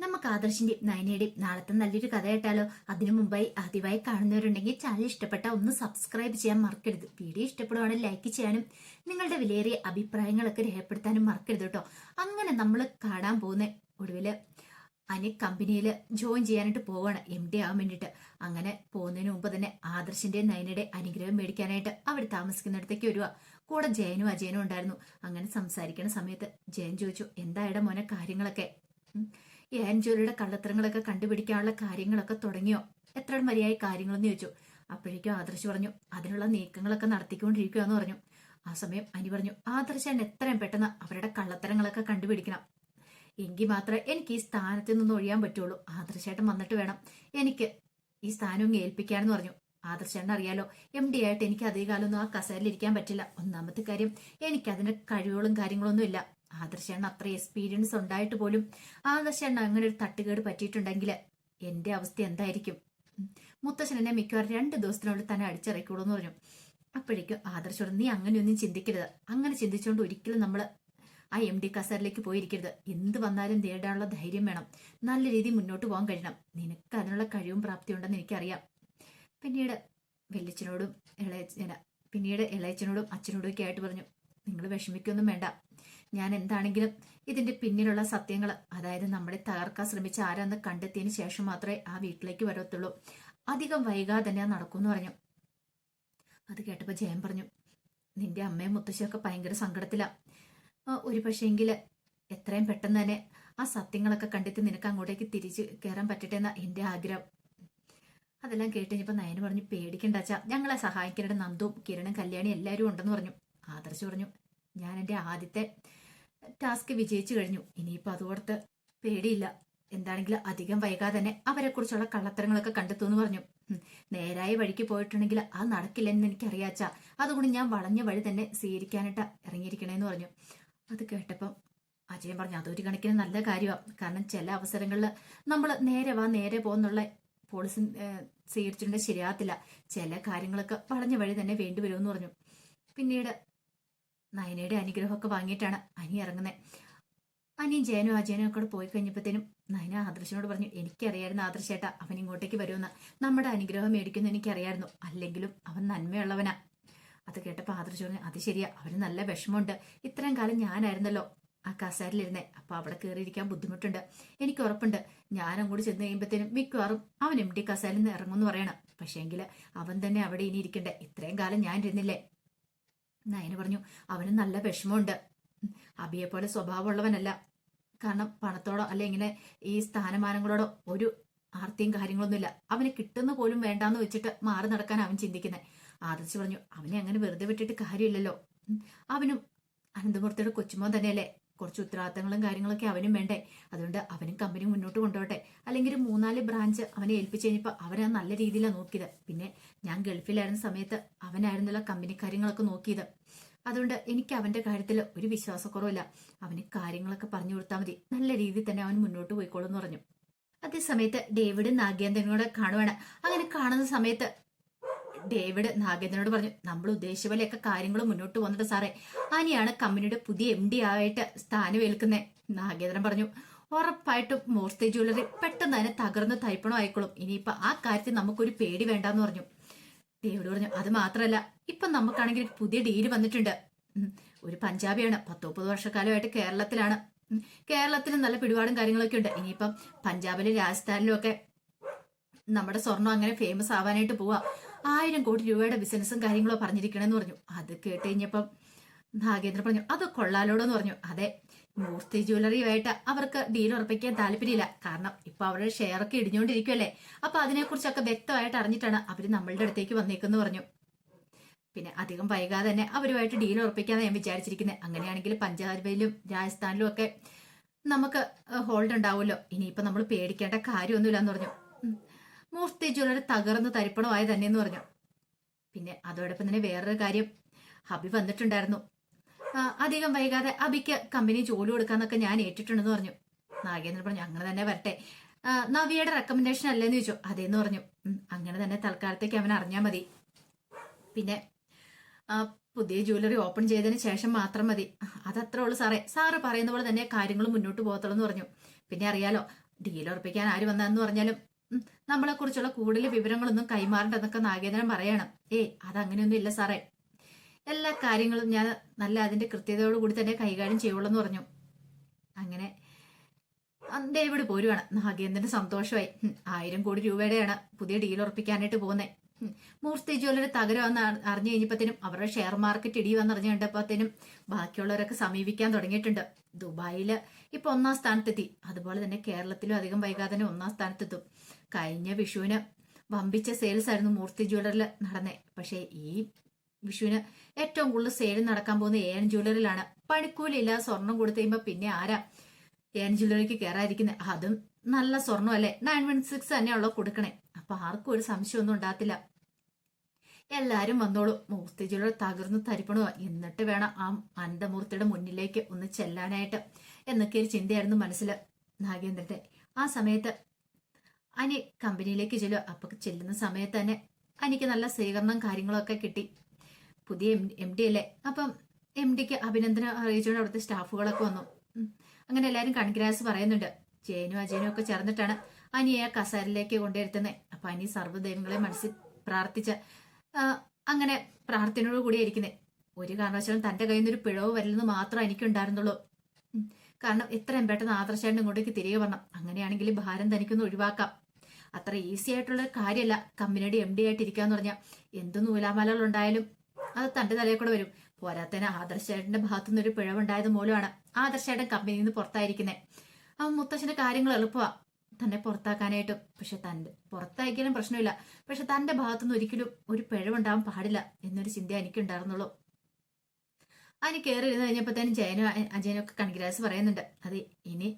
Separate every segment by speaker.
Speaker 1: നമുക്ക് ആദർശിന്റെയും നയനയുടെയും നാളത്തെ നല്ലൊരു കഥ കേട്ടാലോ? അതിനു മുമ്പായി ആദ്യമായി കാണുന്നവരുണ്ടെങ്കിൽ ചാനൽ ഇഷ്ടപ്പെട്ട ഒന്ന് സബ്സ്ക്രൈബ് ചെയ്യാൻ മറക്കരുത്. വീഡിയോ ഇഷ്ടപ്പെടുവാണെങ്കിൽ ലൈക്ക് ചെയ്യാനും നിങ്ങളുടെ വിലയേറിയ അഭിപ്രായങ്ങളൊക്കെ രേഖപ്പെടുത്താനും മറക്കരുത് കേട്ടോ. അങ്ങനെ നമ്മൾ കാണാൻ പോകുന്ന ഒടുവില് അനി കമ്പനിയിൽ ജോയിൻ ചെയ്യാനായിട്ട് പോവാണ്, MD ആവാൻ വേണ്ടിയിട്ട്. അങ്ങനെ പോകുന്നതിന് മുമ്പ് തന്നെ ആദർശിന്റെ നയനയുടെ അനുഗ്രഹം മേടിക്കാനായിട്ട് അവർ താമസിക്കുന്നിടത്തേക്ക് വരുക. കൂടെ ജയനും അജയനും ഉണ്ടായിരുന്നു. അങ്ങനെ സംസാരിക്കുന്ന സമയത്ത് ജയൻ ചോദിച്ചു, എന്തായുടെ മോനെ കാര്യങ്ങളൊക്കെ? ഏൻജോലിയുടെ കള്ളത്തരങ്ങളൊക്കെ കണ്ടുപിടിക്കാനുള്ള കാര്യങ്ങളൊക്കെ തുടങ്ങിയോ? എത്ര മതിയായ കാര്യങ്ങളെന്ന് ചോദിച്ചു. അപ്പോഴേക്കും ആദർശ് പറഞ്ഞു, അതിനുള്ള നീക്കങ്ങളൊക്കെ നടത്തിക്കൊണ്ടിരിക്കുകയെന്ന് പറഞ്ഞു. ആ സമയം അനി പറഞ്ഞു, ആദർശൻ എത്രയും പെട്ടെന്ന് അവരുടെ കള്ളത്തരങ്ങളൊക്കെ കണ്ടുപിടിക്കണം, എങ്കിൽ മാത്രമേ എനിക്ക് ഈ സ്ഥാനത്ത് നിന്ന് ഒഴിയാൻ പറ്റുള്ളൂ. ആദർശേട്ടൻ വന്നിട്ട് വേണം എനിക്ക് ഈ സ്ഥാനം ഏൽപ്പിക്കാനെന്ന് പറഞ്ഞു. ആദർശേട്ടൻ അറിയാലോ, MD ആയിട്ട് എനിക്ക് അധികകാലമൊന്നും ആ കസേരയിലിരിക്കാൻ പറ്റില്ല. ഒന്നാമത്തെ കാര്യം, എനിക്കതിന് കഴിവുകളും കാര്യങ്ങളൊന്നും ഇല്ല. ആദർശേണ്ണ അത്ര എക്സ്പീരിയൻസ് ഉണ്ടായിട്ട് പോലും ആദർശേണ്ണ അങ്ങനെ ഒരു തട്ടുകേട് പറ്റിയിട്ടുണ്ടെങ്കിൽ എന്റെ അവസ്ഥ എന്തായിരിക്കും? മുത്തശ്ശൻ എന്നെ മിക്കവാറും 2 ദിവസത്തിനുള്ളിൽ തന്നെ അടിച്ചിറക്കിയോളൂ എന്ന് പറഞ്ഞു. അപ്പോഴേക്കും ആദർശോട്, നീ അങ്ങനെയൊന്നും ചിന്തിക്കരുത്. അങ്ങനെ ചിന്തിച്ചുകൊണ്ട് ഒരിക്കലും നമ്മൾ ആ MD കസേരയിലേക്ക് പോയിരിക്കരുത്. എന്ത് വന്നാലും നേടാനുള്ള ധൈര്യം വേണം. നല്ല രീതിയിൽ മുന്നോട്ട് പോകാൻ കഴിയണം. നിനക്ക് അതിനുള്ള കഴിവും പ്രാപ്തിയും ഉണ്ടെന്ന് എനിക്കറിയാം. പിന്നീട് വെല്ലിച്ചനോടും ഇളയച്ചനോടും അച്ഛനോടും ഒക്കെ ആയിട്ട് പറഞ്ഞു, നിങ്ങൾ വിഷമിക്കൊന്നും വേണ്ട. ഞാൻ എന്താണെങ്കിലും ഇതിന്റെ പിന്നിലുള്ള സത്യങ്ങൾ, അതായത് നമ്മളെ തകർക്കാൻ ശ്രമിച്ച ആരാന്ന് കണ്ടെത്തിയതിന് ശേഷം മാത്രമേ ആ വീട്ടിലേക്ക് വരത്തുള്ളൂ. അധികം വൈകാതെ തന്നെ നടക്കുമെന്ന് പറഞ്ഞു. അത് കേട്ടപ്പോ ജയൻ പറഞ്ഞു, നിന്റെ അമ്മയും മുത്തശ്ശിയൊക്കെ ഭയങ്കര സങ്കടത്തിലാ. ഒരു പക്ഷേങ്കില് എത്രയും പെട്ടെന്ന് തന്നെ ആ സത്യങ്ങളൊക്കെ കണ്ടെത്തി നിനക്ക് അങ്ങോട്ടേക്ക് തിരിച്ചു കയറാൻ പറ്റട്ടെ എന്നാ എന്റെ ആഗ്രഹം. അതെല്ലാം കേട്ടുകഴിഞ്ഞപ്പോ നയന് പറഞ്ഞു, പേടിക്കണ്ടാച്ചാ, ഞങ്ങളെ സഹായിക്കാനായിട്ട് നന്ദുവും കിരണും കല്യാണി എല്ലാവരും ഉണ്ടെന്ന് പറഞ്ഞു. ആദർശ് പറഞ്ഞു, ഞാൻ എൻ്റെ ആദ്യത്തെ ടാസ്ക് വിജയിച്ചു കഴിഞ്ഞു. ഇനിയിപ്പോൾ അതോടത്ത് പേടിയില്ല. എന്താണെങ്കിലും അധികം വൈകാതെ തന്നെ അവരെ കുറിച്ചുള്ള കള്ളത്തരങ്ങളൊക്കെ കണ്ടെത്തുമെന്ന് പറഞ്ഞു. നേരായ വഴിക്ക് പോയിട്ടുണ്ടെങ്കിൽ അത് നടക്കില്ലെന്ന് എനിക്കറിയാച്ചാ. അതുകൊണ്ട് ഞാൻ വളഞ്ഞ വഴി തന്നെ സ്വീകരിക്കാനായിട്ട് ഇറങ്ങിയിരിക്കണേന്ന് പറഞ്ഞു. അത് കേട്ടപ്പം അജയൻ പറഞ്ഞു, അതൊരു കണക്കിന് നല്ല കാര്യമാണ്. കാരണം ചില അവസരങ്ങളിൽ നമ്മൾ നേരെ വാ നേരെ പോകുന്നുള്ള പോളിസി സ്വീകരിച്ചിട്ടുണ്ടെങ്കിൽ ശരിയാകത്തില്ല. ചില കാര്യങ്ങളൊക്കെ വളഞ്ഞ വഴി തന്നെ വേണ്ടി വരുമെന്ന് പറഞ്ഞു. പിന്നീട് നയനയുടെ അനുഗ്രഹമൊക്കെ വാങ്ങിയിട്ടാണ് അനി ഇറങ്ങുന്നത്. അനിയും ജയനും അജയനും ഒക്കെ പോയി കഴിഞ്ഞപ്പോഴത്തേനും നയന ആദർശനോട് പറഞ്ഞു, എനിക്കറിയായിരുന്നു ആദർശേട്ടാ അവൻ ഇങ്ങോട്ടേക്ക് വരുമെന്ന്. നമ്മുടെ അനുഗ്രഹം മേടിക്കുന്ന എനിക്കറിയായിരുന്നു. അല്ലെങ്കിലും അവൻ നന്മയുള്ളവനാ. അത് കേട്ടപ്പോൾ ആദർശ് പറഞ്ഞു, അത് ശരിയാ, അവന് നല്ല വിഷമമുണ്ട്. ഇത്രയും കാലം ഞാനായിരുന്നല്ലോ ആ കസേരയിലിരുന്നേ. അപ്പൊ അവിടെ കയറിയിരിക്കാൻ ബുദ്ധിമുട്ടുണ്ട്. എനിക്ക് ഉറപ്പുണ്ട് ഞാൻ അങ്ങോട്ട് ചെന്ന് കഴിയുമ്പോഴത്തേനും മിക്കവാറും അവൻ MD കസേരയിൽ നിന്ന് ഇറങ്ങുമെന്ന് പറയണം. പക്ഷേങ്കിൽ അവൻ തന്നെ അവിടെ ഇനി ഇരിക്കണ്ടേ? ഇത്രയും കാലം ഞാൻ ഇരുന്നില്ലേ? നയന പറഞ്ഞു, അവന് നല്ല വിഷമമുണ്ട്. അബിയെ പോലെ സ്വഭാവമുള്ളവനല്ല. കാരണം പണത്തോടോ അല്ലെ ഇങ്ങനെ ഈ സ്ഥാനമാനങ്ങളോടോ ഒരു ആർത്തിയും കാര്യങ്ങളൊന്നുമില്ല. അവന് കിട്ടുന്ന പോലും വേണ്ടാന്ന് വെച്ചിട്ട് മാറി നടക്കാൻ അവൻ ചിന്തിക്കുന്നത്. ആദർശ് പറഞ്ഞു, അവനെ അങ്ങനെ വെറുതെ വിട്ടിട്ട് കാര്യമില്ലല്ലോ. അവനും അനന്തമൂർത്തിയുടെ കൊച്ചുമോൻ തന്നെയല്ലേ. കുറച്ച് ഉത്തരവാദിത്തങ്ങളും കാര്യങ്ങളൊക്കെ അവനും വേണ്ടേ. അതുകൊണ്ട് അവനും കമ്പനി മുന്നോട്ട് കൊണ്ടുപോട്ടെ. അല്ലെങ്കിൽ 3-4 ബ്രാഞ്ച് അവനെ ഏൽപ്പിച്ചു കഴിഞ്ഞപ്പോൾ അവനെ നല്ല രീതിയിലാണ് നോക്കിയത്. പിന്നെ ഞാൻ ഗൾഫിലായിരുന്ന സമയത്ത് അവനായിരുന്നല്ലോ കമ്പനി കാര്യങ്ങളൊക്കെ നോക്കിയത്. അതുകൊണ്ട് എനിക്ക് അവന്റെ കാര്യത്തിൽ ഒരു വിശ്വാസക്കുറവില്ല. അവന് കാര്യങ്ങളൊക്കെ പറഞ്ഞു കൊടുത്താൽ മതി. നല്ല രീതിയിൽ തന്നെ അവൻ മുന്നോട്ട് പോയിക്കോളും എന്ന് പറഞ്ഞു. അതേസമയത്ത് ഡേവിഡ് നാഗേന്ദ്രനോട് കാണുവാണ്. അങ്ങനെ കാണുന്ന സമയത്ത് ഡേവിഡ് നാഗേന്ദ്രനോട് പറഞ്ഞു, നമ്മൾ ഉദ്ദേശിച്ച പോലെയൊക്കെ കാര്യങ്ങൾ മുന്നോട്ട് വന്നിട്ട് സാറേ, അനിയാണ് കമ്പനിയുടെ പുതിയ MD ആയിട്ട് സ്ഥാനമേൽക്കുന്നത്. നാഗേന്ദ്രൻ പറഞ്ഞു, ഉറപ്പായിട്ടും മൂർത്തി ജ്വല്ലറി പെട്ടെന്ന് തന്നെ തകർന്ന് തൈപ്പണം ആയിക്കോളും. ഇനിയിപ്പൊ ആ കാര്യത്തിൽ നമുക്കൊരു പേടി വേണ്ടാന്ന് പറഞ്ഞു. ഡേവിഡ് പറഞ്ഞു, അത് മാത്രല്ല, ഇപ്പൊ നമുക്കാണെങ്കിൽ പുതിയ ഡീല് വന്നിട്ടുണ്ട്. ഒരു പഞ്ചാബിയാണ്, 10-30 വർഷക്കാലമായിട്ട് കേരളത്തിലാണ്. കേരളത്തിൽ നല്ല പിടിപാടും കാര്യങ്ങളൊക്കെ ഉണ്ട്. ഇനിയിപ്പം പഞ്ചാബിലും രാജസ്ഥാനിലും ഒക്കെ നമ്മുടെ സ്വർണം അങ്ങനെ ഫേമസ് ആവാനായിട്ട് പോവാ. 1000 കോടി രൂപയുടെ ബിസിനസ്സും കാര്യങ്ങളോ പറഞ്ഞിരിക്കണെന്ന് പറഞ്ഞു. അത് കേട്ട് കഴിഞ്ഞപ്പം നാഗേന്ദ്ര പറഞ്ഞു, അത് കൊള്ളാലോടെന്ന് പറഞ്ഞു. അതെ, മൂർത്തി ജ്വല്ലറിയുമായിട്ട് അവർക്ക് ഡീൽ ഉറപ്പിക്കാൻ താല്പര്യമില്ല. കാരണം ഇപ്പൊ അവരുടെ ഷെയർ ഒക്കെ ഇടിഞ്ഞുകൊണ്ടിരിക്കുമല്ലേ. അപ്പൊ അതിനെക്കുറിച്ചൊക്കെ വ്യക്തമായിട്ട് അറിഞ്ഞിട്ടാണ് അവര് നമ്മളുടെ അടുത്തേക്ക് വന്നേക്കെന്ന് പറഞ്ഞു. പിന്നെ അധികം വൈകാതെ തന്നെ അവരുമായിട്ട് ഡീൽ ഉറപ്പിക്കാന്ന് ഞാൻ വിചാരിച്ചിരിക്കുന്നത്. അങ്ങനെയാണെങ്കിൽ പഞ്ചാബിലും രാജസ്ഥാനിലും ഒക്കെ നമുക്ക് ഹോൾഡ് ഉണ്ടാവുമല്ലോ. ഇനിയിപ്പൊ നമ്മൾ പേടിക്കേണ്ട കാര്യമൊന്നുമില്ലെന്ന് പറഞ്ഞു. മൂർത്തി ജ്വല്ലറി തകർന്ന് തരിപ്പണമായി തന്നെയെന്ന് പറഞ്ഞു. പിന്നെ അതോടൊപ്പം തന്നെ വേറൊരു കാര്യം, ഹബി വന്നിട്ടുണ്ടായിരുന്നു. അധികം വൈകാതെ അബിക്ക് കമ്പനി ജോലി കൊടുക്കാന്നൊക്കെ ഞാൻ ഏറ്റിട്ടുണ്ടെന്ന് പറഞ്ഞു. നാഗേന്ദ്രൻ പറഞ്ഞു, അങ്ങനെ തന്നെ വരട്ടെ. നവിയുടെ റെക്കമെൻഡേഷൻ അല്ലേന്ന് ചോദിച്ചു. അതേന്ന് പറഞ്ഞു. അങ്ങനെ തന്നെ തൽക്കാലത്തേക്ക് അവൻ അറിഞ്ഞാൽ മതി. പിന്നെ പുതിയ ജ്വല്ലറി ഓപ്പൺ ചെയ്തതിന് ശേഷം മാത്രം മതി. അതത്രേ ഉള്ളൂ സാറേ. സാറ് പറയുന്ന പോലെ തന്നെ കാര്യങ്ങൾ മുന്നോട്ട് പോകത്തുള്ളൂ എന്ന് പറഞ്ഞു. പിന്നെ അറിയാലോ, ഡീൽ ഉറപ്പിക്കാൻ ആര് വന്നതെന്ന് പറഞ്ഞാലും നമ്മളെ കുറിച്ചുള്ള കൂടുതൽ വിവരങ്ങളൊന്നും കൈമാറേണ്ടെന്നൊക്കെ നാഗേന്ദ്രൻ പറയണം. അതങ്ങനെയൊന്നും ഇല്ല സാറേ, എല്ലാ കാര്യങ്ങളും ഞാൻ നല്ല അതിന്റെ കൃത്യതയോടുകൂടി തന്നെ കൈകാര്യം ചെയ്യുള്ളൂ എന്ന് പറഞ്ഞു. അങ്ങനെ ഡേവിഡ് പോരുവാണ്. നാഗേന്ദ്രന് സന്തോഷമായി. 1000 കോടി രൂപയുടെയാണ് പുതിയ ഡീൽ ഉറപ്പിക്കാനായിട്ട് പോകുന്നത്. മൂർത്തി ജ്വല്ലറി തകരുമെന്ന് അറിഞ്ഞു കഴിഞ്ഞപ്പോഴത്തേനും അവരുടെ ഷെയർ മാർക്കറ്റ് ഇടി വന്നറിഞ്ഞു കണ്ടപ്പോഴത്തേനും ബാക്കിയുള്ളവരൊക്കെ സമീപിക്കാൻ തുടങ്ങിയിട്ടുണ്ട്. ദുബായില് ഇപ്പൊ 1-ാം സ്ഥാനത്തെത്തി. അതുപോലെ തന്നെ കേരളത്തിലും അധികം വൈകാതെ തന്നെ 1-ാം സ്ഥാനത്തെത്തും. കഴിഞ്ഞ വിഷുവിന് വമ്പിച്ച സെയിൽസ് ആയിരുന്നു മൂർത്തി ജ്വല്ലറിൽ നടന്നേ. പക്ഷേ ഈ വിഷുവിന് ഏറ്റവും കൂടുതൽ സെയിൽ നടക്കാൻ പോകുന്ന AN ജ്വല്ലറിയിലാണ്. പണിക്കൂലില്ല സ്വർണം കൊടുത്തു കഴിയുമ്പോ പിന്നെ ആരാ AN ജ്വല്ലറിക്ക് കയറാതിരിക്കുന്നത്? അതും നല്ല സ്വർണ്ണം അല്ലേ, 916 തന്നെയുള്ള കൊടുക്കണേ. അപ്പൊ ആർക്കും ഒരു സംശയമൊന്നും ഉണ്ടാകത്തില്ല. എല്ലാരും വന്നോളൂ. മൂർത്തി ജ്വല്ലറി തകർന്ന് തരിപ്പണോ, എന്നിട്ട് വേണം ആ അനന്തമൂർത്തിയുടെ മുന്നിലേക്ക് ഒന്ന് ചെല്ലാനായിട്ട് എന്നൊക്കെ ഒരു ചിന്തയായിരുന്നു മനസ്സിൽ നാഗേന്ദ്രന്റെ. ആ സമയത്ത് അനി കമ്പനിയിലേക്ക് ചെല്ലുക. അപ്പൊ ചെല്ലുന്ന സമയത്ത് തന്നെ അനിക്ക് നല്ല സ്വീകരണം കാര്യങ്ങളൊക്കെ കിട്ടി. പുതിയ MD അല്ലേ. അപ്പം MDക്ക് അഭിനന്ദനം അറിയിച്ചുകൊണ്ട് അവിടുത്തെ സ്റ്റാഫുകളൊക്കെ വന്നു. അങ്ങനെ എല്ലാരും കൺഗ്രാസ് പറയുന്നുണ്ട്. ജയനും അജയനും ഒക്കെ ചേർന്നിട്ടാണ് അനിയെ കസേരയിലേക്ക് കൊണ്ടുവരുത്തുന്നത്. അപ്പൊ അനി സർവ്വദൈവങ്ങളെ മനസ്സിൽ പ്രാർത്ഥിച്ച് അങ്ങനെ പ്രാർത്ഥനയോട് കൂടി ഇരിക്കുന്നത്. ഒരു കാരണവശാലും തന്റെ കയ്യിൽ നിന്ന് ഒരു പിഴവ് വരില്ലെന്ന് മാത്രം എനിക്കുണ്ടായിരുന്നുള്ളൂ. കാരണം എത്രയും പെട്ടെന്ന് ആദർശേട്ടൻ ഇങ്ങോട്ടേക്ക് തിരികെ വരണം. അങ്ങനെയാണെങ്കിൽ ഭാരം തനിക്കൊന്ന് ഒഴിവാക്കാം. അത്ര ഈസി ആയിട്ടുള്ള കാര്യമല്ല കമ്പനിയുടെ MD ആയിട്ട് ഇരിക്കാന്ന് പറഞ്ഞാൽ. എന്ത് നൂലാമലകൾ ഉണ്ടായാലും അത് തന്റെ തലയിൽ കൂടെ വരും. പോരാത്തന്നെ ആദർശേട്ടന്റെ ഭാഗത്തുനിന്ന് ഒരു പിഴവുണ്ടായത് മൂലമാണ് ആദർശേട്ടൻ കമ്പനിയിൽ നിന്ന് പുറത്തായിരിക്കുന്നത്. അവൻ മുത്തശ്ശന്റെ കാര്യങ്ങൾ എളുപ്പമാണ് തന്നെ പുറത്താക്കാനായിട്ടും. പക്ഷെ തന്റെ പുറത്താക്കിയാലും പ്രശ്നമില്ല, പക്ഷെ തന്റെ ഭാഗത്തുനിന്ന് ഒരിക്കലും ഒരു പിഴവുണ്ടാവാൻ പാടില്ല എന്നൊരു ചിന്ത എനിക്കുണ്ടായിരുന്നുള്ളൂ. അതിന് കയറി ഇരുന്ന് കഴിഞ്ഞപ്പോഴത്തേനും ജയനും അജയനും ഒക്കെ കൺഗ്രാസ് പറയുന്നുണ്ട്. അതെ, ഇനി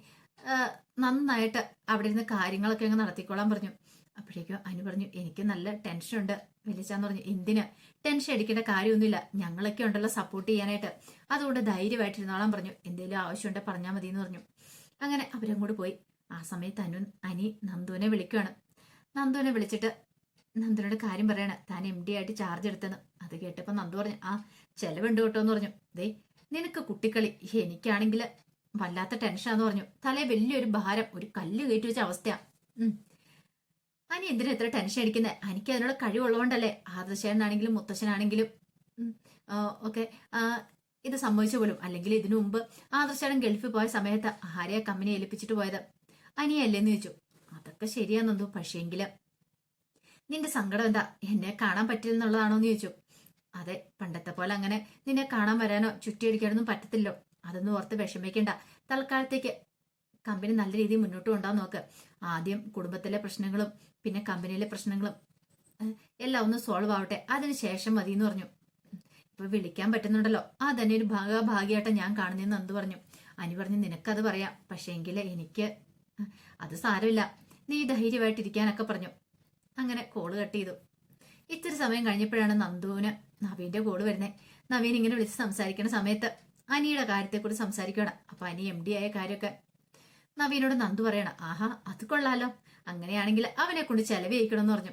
Speaker 1: നന്നായിട്ട് അവിടെ ഇരുന്ന് കാര്യങ്ങളൊക്കെ അങ്ങ് നടത്തിക്കോളാൻ പറഞ്ഞു. അപ്പോഴേക്കും അനു പറഞ്ഞു, എനിക്ക് നല്ല ടെൻഷനുണ്ട് വലിച്ചാന്ന് പറഞ്ഞു. എന്തിന് ടെൻഷൻ അടിക്കേണ്ട കാര്യമൊന്നുമില്ല, ഞങ്ങളൊക്കെ ഉണ്ടല്ലോ സപ്പോർട്ട് ചെയ്യാനായിട്ട്, അതുകൊണ്ട് ധൈര്യമായിട്ടിരുന്നോളാൻ പറഞ്ഞു. എന്തെങ്കിലും ആവശ്യമുണ്ടെങ്കിൽ പറഞ്ഞാൽ മതി എന്ന് പറഞ്ഞു. അങ്ങനെ അവരങ്ങോട്ട് പോയി. ആ സമയത്ത് അനി നന്ദുവിനെ വിളിക്കുകയാണ്. നന്ദുവിനെ വിളിച്ചിട്ട് നന്ദുവിനോട് കാര്യം പറയാണ്, താൻ MD ആയിട്ട് ചാർജ് എടുത്തെന്ന്. അത് കേട്ടപ്പോൾ നന്ദു പറഞ്ഞു, ചെലവുണ്ട് കേട്ടോ എന്ന് പറഞ്ഞു. ദേ നിനക്ക് കുട്ടിക്കളി, എനിക്കാണെങ്കിൽ വല്ലാത്ത ടെൻഷനാന്ന് പറഞ്ഞു. തലേ വലിയൊരു ഭാരം, ഒരു കല്ല് കയറ്റി വെച്ച അവസ്ഥയാ. അനി എന്തിനാ എത്ര ടെൻഷൻ അടിക്കുന്നത്? എനിക്ക് അതിനുള്ള കഴിവുള്ളതുകൊണ്ടല്ലേ. ആദർശനാണെങ്കിലും മുത്തശ്ശനാണെങ്കിലും ഒക്കെ ഇത് സംഭവിച്ച പോലും. അല്ലെങ്കിൽ ഇതിനു മുമ്പ് ആദർശേടൻ ഗൾഫിൽ പോയ സമയത്ത് ആരെയാ കമ്പനി ഏൽപ്പിച്ചിട്ട് പോയത്? അനിയല്ലേന്ന് ചോദിച്ചു. അതൊക്കെ ശരിയാണെന്നു, പക്ഷേങ്കില് നിന്റെ സങ്കടം എന്താ? എന്നെ കാണാൻ പറ്റില്ലെന്നുള്ളതാണോന്ന് ചോദിച്ചു. അതെ, പണ്ടത്തെ പോലെ അങ്ങനെ നിന്നെ കാണാൻ വരാനോ ചുറ്റിയടിക്കാനൊന്നും പറ്റത്തില്ലോ. അതൊന്നും ഓർത്ത് വിഷമിക്കേണ്ട. തൽക്കാലത്തേക്ക് കമ്പനി നല്ല രീതിയിൽ മുന്നോട്ട് കൊണ്ടുപോകാൻ നോക്ക്. ആദ്യം കുടുംബത്തിലെ പ്രശ്നങ്ങളും പിന്നെ കമ്പനിയിലെ പ്രശ്നങ്ങളും എല്ലാം ഒന്ന് സോൾവ് ആവട്ടെ, അതിനുശേഷം മതി എന്ന് പറഞ്ഞു. ഇപ്പൊ വിളിക്കാൻ പറ്റുന്നുണ്ടല്ലോ, തന്നെ ഒരു ഭാഗ്യമായിട്ട് ഞാൻ കാണുന്നതെന്ന് നന്ദു പറഞ്ഞു. അനി പറഞ്ഞു, നിനക്കത് പറയാം, പക്ഷേ എങ്കില് എനിക്ക് അത് സാരമില്ല, നീ ധൈര്യമായിട്ടിരിക്കാനൊക്കെ പറഞ്ഞു. അങ്ങനെ കോള് കട്ട് ചെയ്തു. ഇത്തിരി സമയം കഴിഞ്ഞപ്പോഴാണ് നന്ദുവിന് നവീന്റെ കോള് വരുന്നത്. നവീൻ ഇങ്ങനെ വിളിച്ച് സംസാരിക്കുന്ന സമയത്ത് അനിയുടെ കാര്യത്തെക്കുറിച്ച് സംസാരിക്കണം. അപ്പൊ അനി MD ആയ കാര്യമൊക്കെ നവീനോട് നന്ദു പറയണം. ആഹാ, അത് കൊള്ളാലോ, അങ്ങനെയാണെങ്കിൽ അവനെ കൊണ്ട് ചെലവ് ചെയ്യിക്കണം എന്ന് പറഞ്ഞു.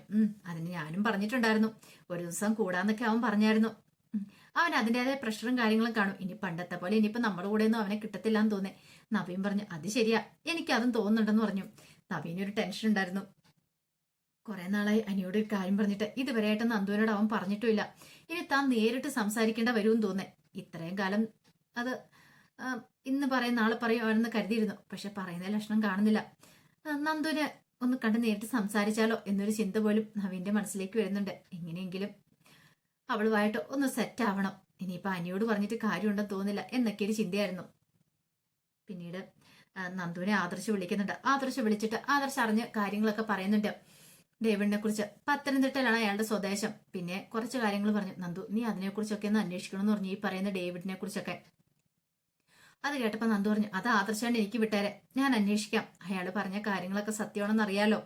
Speaker 1: അതിന് ഞാനും പറഞ്ഞിട്ടുണ്ടായിരുന്നു, ഒരു ദിവസം കൂടാന്നൊക്കെ അവൻ പറഞ്ഞായിരുന്നു. അവൻ അതിൻ്റെതായ പ്രഷറും കാര്യങ്ങളും കാണും. ഇനി പണ്ടത്തെ പോലെ ഇനിയിപ്പോ നമ്മുടെ കൂടെ ഒന്നും അവനെ കിട്ടത്തില്ല എന്ന് തോന്നേ. നവീൻ പറഞ്ഞു, അത് ശരിയാ, എനിക്ക് അതും തോന്നുന്നുണ്ടെന്ന് പറഞ്ഞു. നവീനൊരു ടെൻഷൻ ഉണ്ടായിരുന്നു. കുറെ നാളായി അനിയോട് ഒരു കാര്യം പറഞ്ഞിട്ട് ഇതുവരെയായിട്ട് നന്ദുവിനോട് അവൻ പറഞ്ഞിട്ടുമില്ല. ഇനി താൻ നേരിട്ട് സംസാരിക്കേണ്ട വരുമെന്ന് തോന്നേ. ഇത്രയും കാലം അത് ഇന്ന് പറയും നാളെ പറയും അവനെന്ന് കരുതിയിരുന്നു. പക്ഷെ പറയുന്ന ലക്ഷണം കാണുന്നില്ല. നന്ദുവിനെ ഒന്ന് കണ്ട് നേരിട്ട് സംസാരിച്ചാലോ എന്നൊരു ചിന്ത പോലും നവീന്റെ മനസ്സിലേക്ക് വരുന്നുണ്ട്. എങ്ങനെയെങ്കിലും അവളുമായിട്ട് ഒന്ന് സെറ്റ് ആവണം. ഇനിയിപ്പൊ അനിയോട് പറഞ്ഞിട്ട് കാര്യമുണ്ടെന്ന് തോന്നില്ല എന്നൊക്കെ ഒരു ചിന്തയായിരുന്നു. പിന്നീട് നന്ദുവിനെ ആദർശ് വിളിക്കുന്നുണ്ട്. ആദർശ് വിളിച്ചിട്ട് ആദർശ് അറിഞ്ഞ് കാര്യങ്ങളൊക്കെ പറയുന്നുണ്ട്. ഡേവിഡിനെ കുറിച്ച് പത്തനംതിട്ടയിലാണ് അയാളുടെ സ്വദേശം. പിന്നെ കുറച്ച് കാര്യങ്ങൾ പറഞ്ഞു. നന്ദു, നീ അതിനെക്കുറിച്ചൊക്കെ ഒന്ന് അന്വേഷിക്കണം എന്ന് പറഞ്ഞു. ഈ പറയുന്ന ഡേവിഡിനെ കുറിച്ചൊക്കെ. അത് കേട്ടപ്പോ നന്ദു പറഞ്ഞു, അത് ആദർശാണ് എനിക്ക് വിട്ടേരെ, ഞാൻ അന്വേഷിക്കാം. അയാൾ പറഞ്ഞ കാര്യങ്ങളൊക്കെ സത്യമാണെന്ന് അറിയാലോ.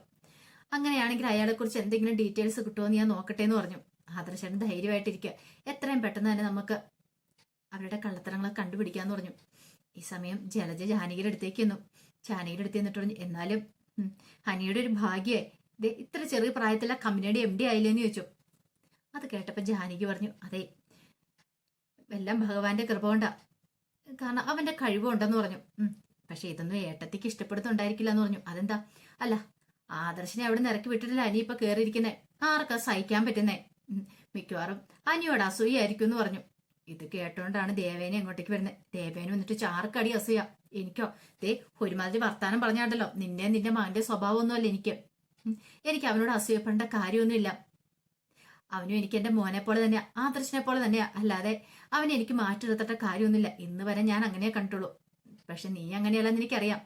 Speaker 1: അങ്ങനെയാണെങ്കിൽ അയാളെ കുറിച്ച് എന്തെങ്കിലും ഡീറ്റെയിൽസ് കിട്ടുമോ ഞാൻ നോക്കട്ടെ എന്ന് പറഞ്ഞു. ആദർശാണ് ധൈര്യമായിട്ടിരിക്കുക, എത്രയും പെട്ടെന്ന് തന്നെ നമുക്ക് അവരുടെ കള്ളത്തരങ്ങളെ കണ്ടുപിടിക്കാന്ന് പറഞ്ഞു. ഈ സമയം ജലജ ജാനകിയുടെ അടുത്തേക്ക് വന്നു. ജാനകിയുടെ അടുത്ത് എന്നിട്ട് പറഞ്ഞു, എന്നാലും ഹനിയുടെ ഒരു ഭാഗ്യേ, ഇത്ര ചെറിയ പ്രായത്തിലെ കമ്പനിയുടെ MD ആയില്ലേന്ന് ചോദിച്ചു. അത് കേട്ടപ്പോ ജാനകി പറഞ്ഞു, അതെ, എല്ലാം ഭഗവാന്റെ കൃപ കൊണ്ടാ, കാരണം അവന്റെ കഴിവുണ്ടെന്ന് പറഞ്ഞു. പക്ഷെ ഇതൊന്നും ഏട്ടത്തിക്ക് ഇഷ്ടപ്പെടുന്നുണ്ടായിരിക്കില്ല എന്ന് പറഞ്ഞു. അതെന്താ? അല്ല, ആദർശിനെ അവിടെ നിന്ന് ഇറക്കി വിട്ടിട്ടില്ല അനി ഇപ്പൊ കേറിയിരിക്കുന്നേ. ആർക്കാ സഹിക്കാൻ പറ്റുന്നേ? മിക്കവാറും അനിയോട് അസൂയായിരിക്കും എന്ന് പറഞ്ഞു. ഇത് കേട്ടോണ്ടാണ് ദേവേനെ അങ്ങോട്ടേക്ക് വരുന്നത്. ദേവേനെ വന്നിട്ട് ചാർക്കടി അസൂയ. എനിക്കോ ദേ ഒരുമാതിരി വർത്താനം പറഞ്ഞാണ്ടല്ലോ, നിന്റെ മകന്റെ സ്വഭാവമൊന്നുമല്ല എനിക്ക്. എനിക്ക് അവനോട് അസൂയപ്പെടേണ്ട കാര്യമൊന്നുമില്ല. അവനും എനിക്ക് എന്റെ മോനെ പോലെ തന്നെയാ, ആദർശിനെ പോലെ തന്നെയാ. അല്ലാതെ അവനെ എനിക്ക് മാറ്റി നിർത്തേണ്ട കാര്യമൊന്നുമില്ല. ഇന്ന് വരെ ഞാൻ അങ്ങനെ കണ്ടുള്ളൂ. പക്ഷെ നീ അങ്ങനെയല്ലെന്ന് എനിക്കറിയാം.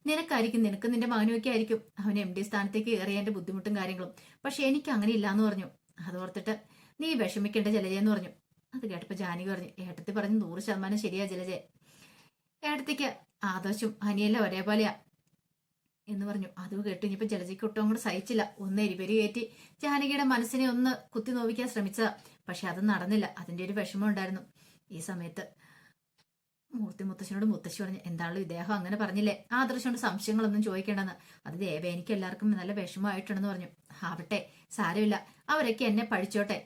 Speaker 1: നിനക്കായിരിക്കും, നിനക്ക് നിന്റെ മകനുമൊക്കെ ആയിരിക്കും അവൻ MD സ്ഥാനത്തേക്ക് കയറിയതിന്റെ ബുദ്ധിമുട്ടും കാര്യങ്ങളും. പക്ഷെ എനിക്ക് അങ്ങനെ ഇല്ലാന്ന് പറഞ്ഞു. അതോർത്തിട്ട് നീ വിഷമിക്കേണ്ട ജലജയെന്ന് പറഞ്ഞു. അത് കേട്ടപ്പോ ജാനകി പറഞ്ഞു, ഏട്ടത്തി പറഞ്ഞു 100% ശരിയാ ജലജയെ. ഏട്ടത്തിക്ക് ആദർശും അനിയെല്ലാം ഒരേപോലെയാ എന്ന് പറഞ്ഞു. അത് കേട്ടു ഇനിയിപ്പോ ജലജയ്ക്ക് ഒട്ടും അങ്ങോട്ട് സഹിച്ചില്ല. ഒന്ന് എരിപെരി കയറ്റി ജാനകിയുടെ മനസ്സിനെ ഒന്ന് കുത്തി നോവിക്കാൻ ശ്രമിച്ചതാ. പക്ഷെ അത് നടന്നില്ല. അതിന്റെ ഒരു വിഷമം ഉണ്ടായിരുന്നു. ഈ സമയത്ത് മൂർത്തി മുത്തശ്ശനോട് മുത്തശ്ശി പറഞ്ഞു, എന്താണല്ലോ ഇദ്ദേഹം അങ്ങനെ പറഞ്ഞില്ലേ ആദർശനോട് സംശയങ്ങളൊന്നും ചോദിക്കേണ്ടെന്ന്. അത് ദേവേനിക്ക് എല്ലാവർക്കും നല്ല വിഷമമായിട്ടുണ്ടെന്ന് പറഞ്ഞു. ആവട്ടെ, സാരമില്ല, അവരൊക്കെ എന്നെ പഠിച്ചോട്ടെ.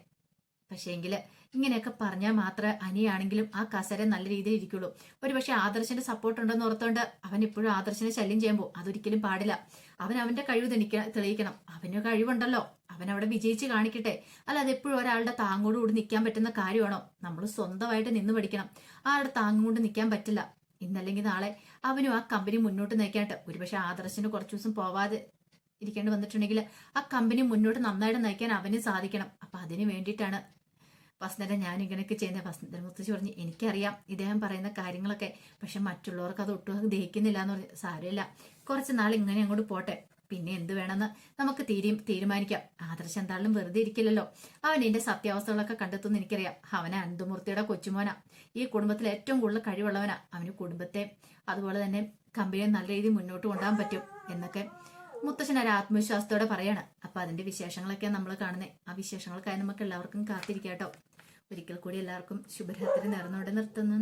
Speaker 1: പക്ഷേ എങ്കില് ഇങ്ങനെയൊക്കെ പറഞ്ഞാൽ മാത്രമേ അനിയാണെങ്കിലും ആ കസര നല്ല രീതിയിൽ ഇരിക്കുള്ളൂ. ഒരുപക്ഷെ ആദർശന്റെ സപ്പോർട്ട് ഉണ്ടെന്ന് ഓർത്തോണ്ട് അവൻ ഇപ്പോഴും ആദർശനെ ശല്യം ചെയ്യുമ്പോൾ അതൊരിക്കലും പാടില്ല. അവൻ അവന്റെ കഴിവ് തെളിയിക്കണം. അവന് കഴിവുണ്ടല്ലോ, അവൻ അവിടെ വിജയിച്ച് കാണിക്കട്ടെ. അല്ലാതെ എപ്പോഴും ഒരാളുടെ താങ്ങോട് കൂടി നിൽക്കാൻ പറ്റുന്ന കാര്യമാണോ? നമ്മൾ സ്വന്തമായിട്ട് നിന്ന് പഠിക്കണം. ആളുടെ താങ്ങും കൊണ്ട് നിൽക്കാൻ പറ്റില്ല. ഇന്നല്ലെങ്കിൽ നാളെ അവനും ആ കമ്പനി മുന്നോട്ട് നയിക്കാനായിട്ട് ഒരുപക്ഷെ ആദർശന് കുറച്ചു ദിവസം പോവാതെ ഇരിക്കേണ്ടി വന്നിട്ടുണ്ടെങ്കിൽ ആ കമ്പനി മുന്നോട്ട് നന്നായിട്ട് നയിക്കാൻ അവന് സാധിക്കണം. അപ്പൊ അതിന് വേണ്ടിയിട്ടാണ് വസന്തൻ ഞാൻ ഇങ്ങനെയൊക്കെ ചെയ്യുന്നത്. വസന്തൻ മുത്തശ്ശി പറഞ്ഞു, എനിക്കറിയാം ഇദ്ദേഹം പറയുന്ന കാര്യങ്ങളൊക്കെ, പക്ഷെ മറ്റുള്ളവർക്ക് അത് ഒട്ടും ദഹിക്കുന്നില്ല എന്ന് പറഞ്ഞു. സാരമില്ല, കുറച്ച് നാൾ ഇങ്ങനെ അങ്ങോട്ട് പോട്ടെ, പിന്നെ എന്ത് വേണമെന്ന് നമുക്ക് തീരുമാനിക്കാം. ആദർശം എന്തായാലും വെറുതെ ഇരിക്കില്ലല്ലോ. അവൻ എന്റെ സത്യാവസ്ഥകളൊക്കെ കണ്ടെത്തുന്ന എനിക്കറിയാം. അവന് അനന്തമൂർത്തിയുടെ കൊച്ചുമോനാ, ഈ കുടുംബത്തിൽ ഏറ്റവും കൂടുതൽ കഴിവുള്ളവനാ. അവന് കുടുംബത്തെ അതുപോലെ തന്നെ കമ്പനിയെ നല്ല രീതിയിൽ മുന്നോട്ട് കൊണ്ടുപോകാൻ പറ്റും എന്നൊക്കെ മുത്തശ്ശൻ ഒരു ആത്മവിശ്വാസത്തോടെ പറയാണ്. അപ്പൊ അതിന്റെ വിശേഷങ്ങളൊക്കെ നമ്മൾ കാണുന്നത്. ആ വിശേഷങ്ങൾക്കായി നമുക്ക് എല്ലാവർക്കും കാത്തിരിക്കാട്ടോ. ഒരിക്കൽ കൂടി എല്ലാവർക്കും ശുഭരാത്രി നേർന്നുകൊണ്ട് നിർത്തുന്നു.